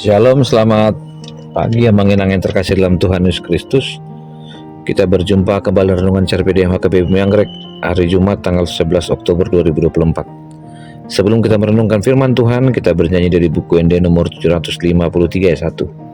Shalom, selamat pagi yang terkasih dalam Tuhan Yesus Kristus. Kita berjumpa kembali renungan CRPD HKBP Bumi Anggrek hari Jumat tanggal 11 Oktober 2024. Sebelum kita merenungkan firman Tuhan, kita bernyanyi dari buku ND nomor 753 ayat 1.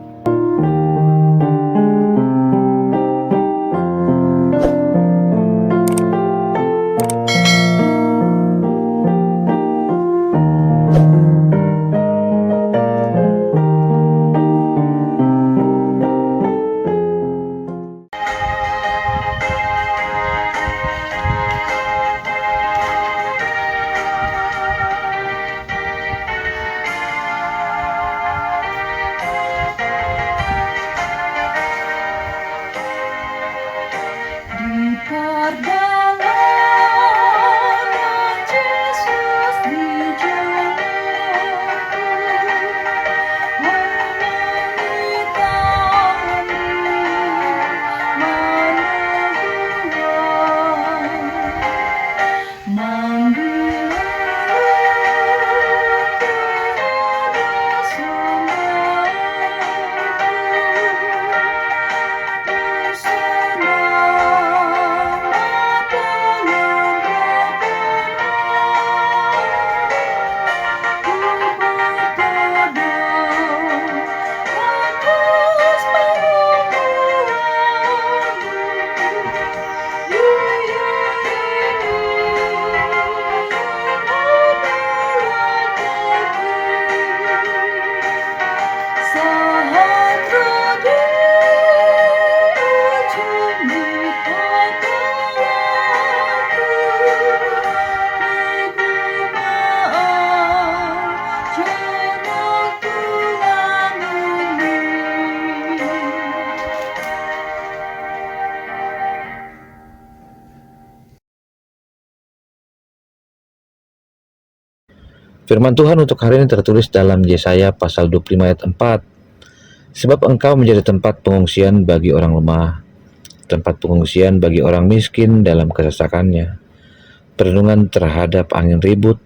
Firman Tuhan untuk hari ini tertulis dalam Yesaya pasal 25 ayat 4. Sebab engkau menjadi tempat pengungsian bagi orang lemah, tempat pengungsian bagi orang miskin dalam kesesakannya, perlindungan terhadap angin ribut,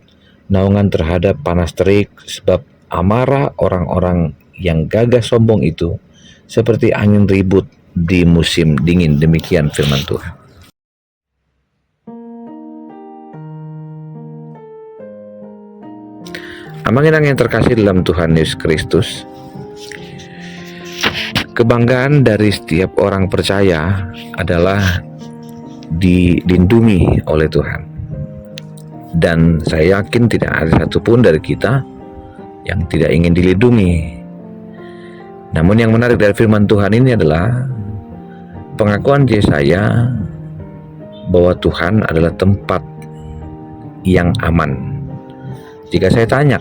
naungan terhadap panas terik, sebab amarah orang-orang yang gagah sombong itu seperti angin ribut di musim dingin. Demikian firman Tuhan. Amanginang yang terkasih dalam Tuhan Yesus Kristus, kebanggaan dari setiap orang percaya adalah dilindungi oleh Tuhan. Dan saya yakin tidak ada satupun dari kita yang tidak ingin dilindungi. Namun yang menarik dari firman Tuhan ini adalah pengakuan Yesaya bahwa Tuhan adalah tempat yang aman. Jika saya tanya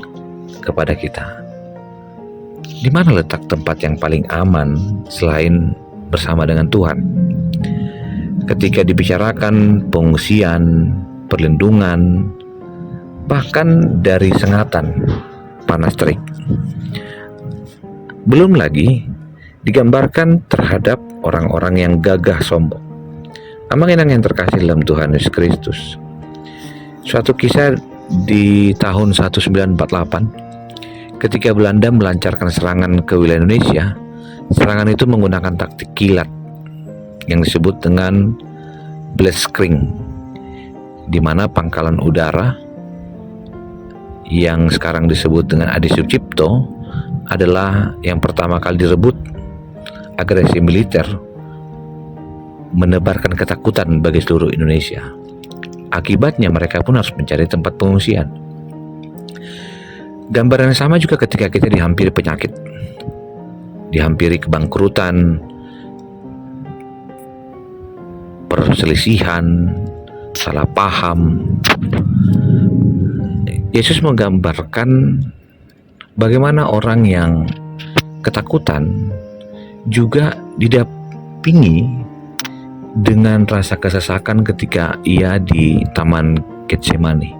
kepada kita, di mana letak tempat yang paling aman selain bersama dengan Tuhan? Ketika dibicarakan pengungsian, perlindungan, bahkan dari sengatan panas terik. Belum lagi digambarkan terhadap orang-orang yang gagah sombong. Amanginang yang terkasih dalam Tuhan Yesus Kristus. Suatu kisah di tahun 1948, ketika Belanda melancarkan serangan ke wilayah Indonesia, serangan itu menggunakan taktik kilat yang disebut dengan blitzkrieg, di mana pangkalan udara yang sekarang disebut dengan Adi Sucipto adalah yang pertama kali direbut. Agresi militer menebarkan ketakutan bagi seluruh Indonesia. Akibatnya mereka pun harus mencari tempat pengungsian. Gambaran yang sama juga ketika kita dihampiri penyakit, dihampiri kebangkrutan, perselisihan, salah paham. Yesus menggambarkan bagaimana orang yang ketakutan juga didampingi dengan rasa kesesakan ketika ia di Taman Getsemani.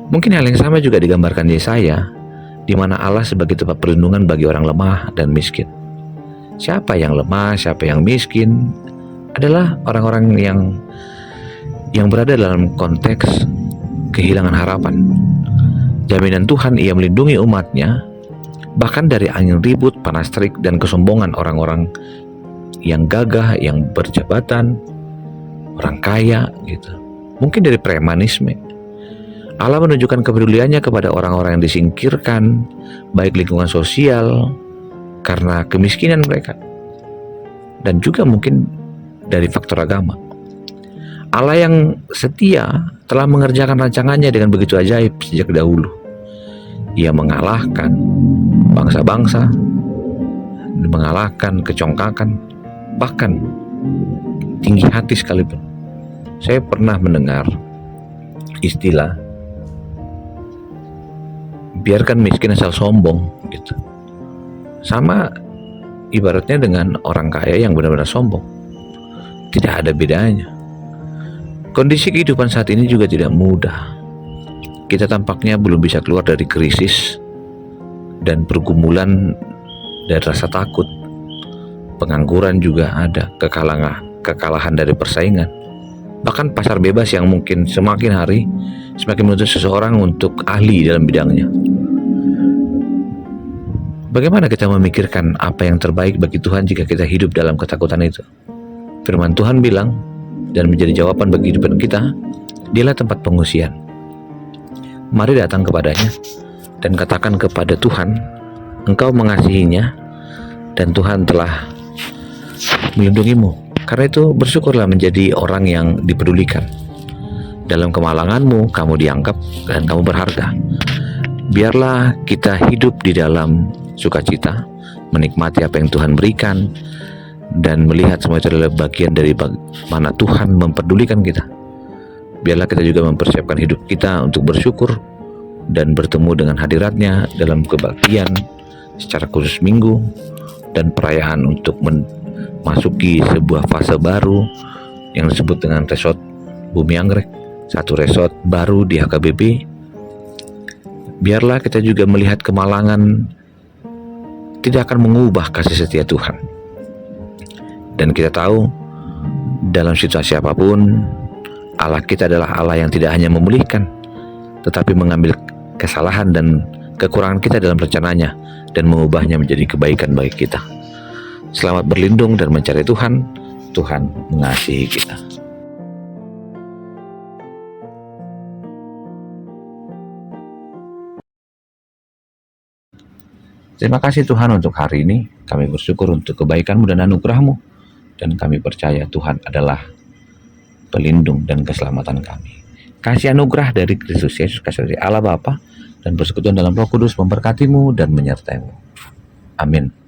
Mungkin hal yang sama juga digambarkan Yesaya, di mana Allah sebagai tempat perlindungan bagi orang lemah dan miskin. Siapa yang lemah, siapa yang miskin adalah orang-orang yang berada dalam konteks kehilangan harapan. Jaminan Tuhan ia melindungi umatnya bahkan dari angin ribut, panas terik, dan kesombongan orang-orang yang gagah, yang berjabatan, orang kaya gitu. Mungkin dari premanisme. Allah menunjukkan kepeduliannya kepada orang-orang yang disingkirkan, baik lingkungan sosial, karena kemiskinan mereka, dan juga mungkin dari faktor agama. Allah yang setia telah mengerjakan rancangannya dengan begitu ajaib sejak dahulu. Ia mengalahkan bangsa-bangsa, mengalahkan kecongkakan, bahkan tinggi hati sekalipun. Saya pernah mendengar istilah biarkan miskin asal sombong gitu. Sama ibaratnya dengan orang kaya yang benar-benar sombong. Tidak ada bedanya. Kondisi kehidupan saat ini juga tidak mudah. Kita tampaknya belum bisa keluar dari krisis dan pergumulan dan rasa takut. Pengangguran juga ada, kekalahan dari persaingan. Bahkan pasar bebas yang mungkin semakin hari semakin menuntut seseorang untuk ahli dalam bidangnya. Bagaimana kita memikirkan apa yang terbaik bagi Tuhan jika kita hidup dalam ketakutan itu? Firman Tuhan bilang, dan menjadi jawaban bagi kehidupan kita, Dialah tempat pengungsian. Mari datang kepadanya dan katakan kepada Tuhan, Engkau mengasihinya dan Tuhan telah melindungimu. Karena itu bersyukurlah menjadi orang yang dipedulikan. Dalam kemalanganmu, kamu dianggap dan kamu berharga. Biarlah kita hidup di dalam sukacita, menikmati apa yang Tuhan berikan, dan melihat semua itu adalah bagian dari bagaimana Tuhan mempedulikan kita. Biarlah kita juga mempersiapkan hidup kita untuk bersyukur dan bertemu dengan hadiratnya dalam kebaktian secara khusus minggu dan perayaan untuk memasuki sebuah fase baru yang disebut dengan resort Bumi Anggrek, satu resort baru di HKBP. Biarlah kita juga melihat kemalangan tidak akan mengubah kasih setia Tuhan. Dan kita tahu dalam situasi apapun, Allah kita adalah Allah yang tidak hanya memulihkan, tetapi mengambil kesalahan dan kekurangan kita dalam rencananya dan mengubahnya menjadi kebaikan bagi kita. Selamat berlindung dan mencari Tuhan. Tuhan mengasihi kita. Terima kasih Tuhan untuk hari ini. Kami bersyukur untuk kebaikan-Mu dan anugerah-Mu. Dan kami percaya Tuhan adalah pelindung dan keselamatan kami. Kasih anugerah dari Kristus Yesus, kasih dari Allah Bapa, dan persekutuan dalam Roh Kudus memberkati-Mu dan menyertai-Mu. Amin.